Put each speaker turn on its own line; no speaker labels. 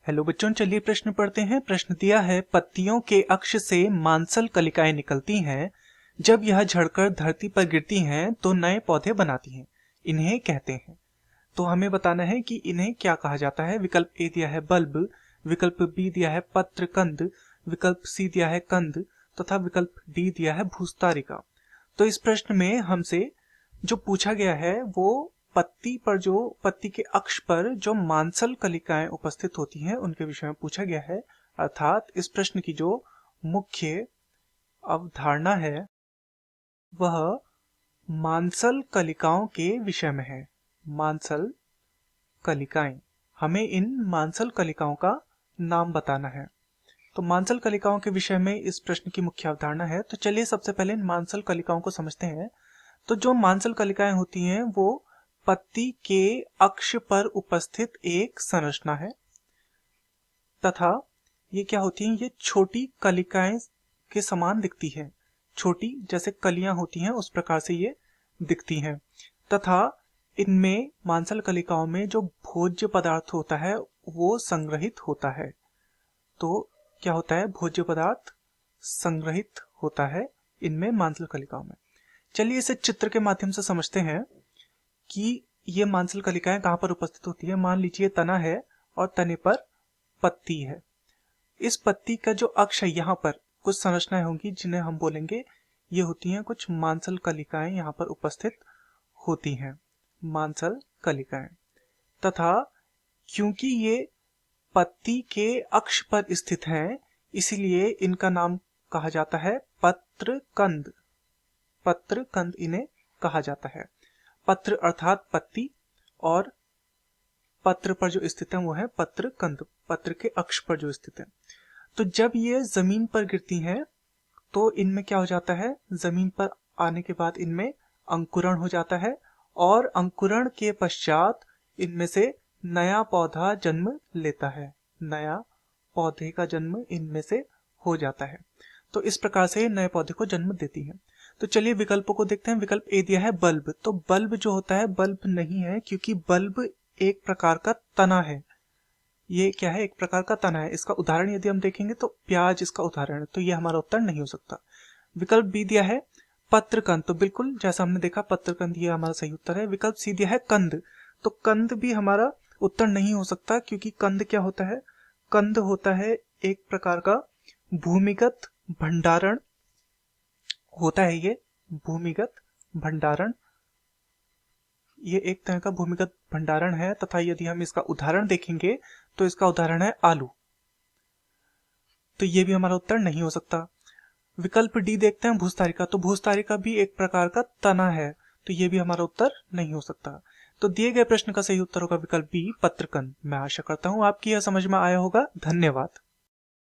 Hello बच्चों, चलिए प्रश्न पढ़ते हैं। प्रश्न दिया है, पत्तियों के अक्ष से मांसल कलिकाएं निकलती हैं। जब यह झड़कर धरती पर गिरती हैं तो नए पौधे बनाती हैं। इन्हें कहते हैं। तो हमें बताना है कि इन्हें क्या कहा जाता है। विकल्प ए दिया है बल्ब, विकल्प बी दिया है पत्रकंद, विकल्प सी दिया है कंद तथा विकल्प डी दिया है भूस्तारिका। तो इस प्रश्न में हमसे जो पूछा गया है वो पत्ती के अक्ष पर जो मांसल कलिकाएं उपस्थित होती हैं उनके विषय में पूछा गया है। अर्थात इस प्रश्न की जो मुख्य अवधारणा है वह मांसल कलिकाओं के विषय में है। मांसल कलिकाएं, हमें इन मांसल कलिकाओं का नाम बताना है। तो मांसल कलिकाओं के विषय में इस प्रश्न की मुख्य अवधारणा है। तो चलिए सबसे पहले इन मांसल कलिकाओं को समझते हैं। तो जो मांसल कलिकाएं होती हैं वो पत्ती के अक्ष पर उपस्थित एक संरचना है तथा ये क्या होती हैं, ये छोटी कलिकाएं के समान दिखती है। छोटी जैसे कलियां होती हैं उस प्रकार से ये दिखती हैं तथा इनमें मांसल कलिकाओं में जो भोज्य पदार्थ होता है वो संग्रहित होता है। तो क्या होता है, भोज्य पदार्थ संग्रहित होता है इनमें मांसल कलिकाओं में। चलिए इसे चित्र के माध्यम से समझते हैं कि ये मांसल कलिकाएं कहां पर उपस्थित होती है। मान लीजिए तना है और तने पर पत्ती है। इस पत्ती का जो अक्ष है यहाँ पर कुछ संरचनाएं होंगी जिन्हें हम बोलेंगे ये होती हैं कुछ मांसल कलिकाएं यहाँ पर उपस्थित होती हैं, मांसल कलिकाएं। तथा क्योंकि ये पत्ती के अक्ष पर स्थित हैं इसीलिए इनका नाम कहा जाता है पत्रकंद। पत्रकंद इन्हें कहा जाता है। पत्र अर्थात पत्ती और पत्र पर जो स्थित है वो है पत्रकंद, पत्र के अक्ष पर जो स्थित है। तो जब ये जमीन पर गिरती हैं तो इनमें क्या हो जाता है, जमीन पर आने के बाद इनमें अंकुरण हो जाता है और अंकुरण के पश्चात इनमें से नया पौधा जन्म लेता है। नया पौधे का जन्म इनमें से हो जाता है। तो इस प्रकार से नए पौधे को जन्म देती है। तो चलिए विकल्पों को देखते हैं। विकल्प ए दिया है बल्ब। तो बल्ब जो होता है बल्ब नहीं है, क्योंकि बल्ब एक प्रकार का तना है। ये क्या है, एक प्रकार का तना है। इसका उदाहरण यदि हम देखेंगे तो प्याज इसका उदाहरण है। तो ये हमारा उत्तर नहीं हो सकता। विकल्प बी दिया है पत्रकंद। तो बिल्कुल जैसा हमने देखा पत्रकंद ये हमारा सही उत्तर है। विकल्प सी दिया है कंद। तो कंद भी हमारा उत्तर नहीं हो सकता, क्योंकि कंद क्या होता है, कंद होता है एक प्रकार का भूमिगत भंडारण होता है। ये भूमिगत भंडारण, ये एक तरह का भूमिगत भंडारण है। तथा यदि हम इसका उदाहरण देखेंगे तो इसका उदाहरण है आलू। तो ये भी हमारा उत्तर नहीं हो सकता। विकल्प डी देखते हैं भूस्तारिका। तो भूस्तारिका भी एक प्रकार का तना है। तो ये भी हमारा उत्तर नहीं हो सकता। तो दिए गए प्रश्न का सही उत्तर होगा विकल्प बी पत्रकंद। मैं आशा करता हूं आपकी यह समझ में आया होगा। धन्यवाद।